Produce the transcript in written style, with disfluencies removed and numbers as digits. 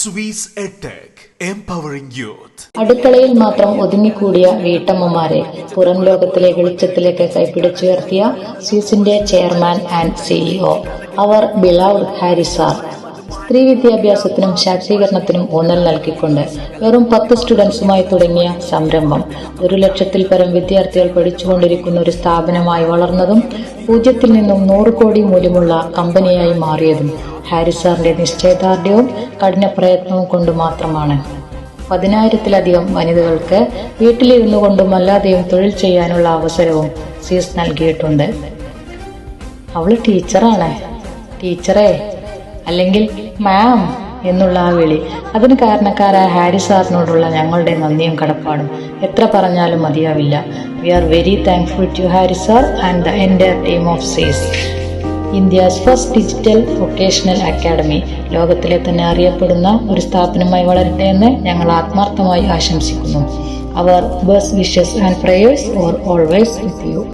Swiss EdTech, empowering youth. അടുക്കളയിൽ മാത്രം ഒതുങ്ങിക്കൂടിയ വീട്ടമ്മമാരെ പുറം ലോകത്തിലെ വെളിച്ചത്തിലേക്ക് കൈപ്പിടിച്ചുയർത്തിയ സ്വിസിന്റെ ചെയർമാൻ ആൻഡ് സിഇഒ അവർ ബിലൗഡ് ഹാരിസാർ. സ്ത്രീ വിദ്യാഭ്യാസത്തിനും ശാക്തീകരണത്തിനും ഊന്നൽ നൽകിക്കൊണ്ട് വെറും 10 സ്റ്റുഡൻസുമായി തുടങ്ങിയ സംരംഭം 1,00,000-ൽ പരം വിദ്യാർത്ഥികൾ പഠിച്ചുകൊണ്ടിരിക്കുന്ന ഒരു സ്ഥാപനമായി വളർന്നതും 0-ൽ നിന്നും 100 കോടി മൂല്യമുള്ള കമ്പനിയായി മാറിയതും ഹാരിസാറിന്റെ നിശ്ചയദാർഢ്യവും കഠിന പ്രയത്നവും കൊണ്ട് മാത്രമാണ്. 10,000-ലധികം വനിതകൾക്ക് വീട്ടിലിരുന്നു കൊണ്ടും അല്ലാതെയും തൊഴിൽ ചെയ്യാനുള്ള അവസരവും സീസ് നൽകിയിട്ടുണ്ട്. അവള് ടീച്ചറാണ്, ടീച്ചറേ അല്ലെങ്കിൽ മാം എന്നുള്ള ആ വിളി, അതിന് കാരണക്കാരായ ഹാരിസാറിനോടുള്ള ഞങ്ങളുടെ നന്ദിയും കടപ്പാടും എത്ര പറഞ്ഞാലും മതിയാവില്ല. We are very thankful to Haris sir and the entire team of സീസ്. India's first digital vocational academy ലോകത്തിലെ തന്നെ അറിയപ്പെടുന്ന ഒരു സ്ഥാപനമായി വളരട്ടെ എന്ന് ഞങ്ങൾ ആത്മാർത്ഥമായി ആശംസിക്കുന്നു. അവർ best wishes and prayers are always with U.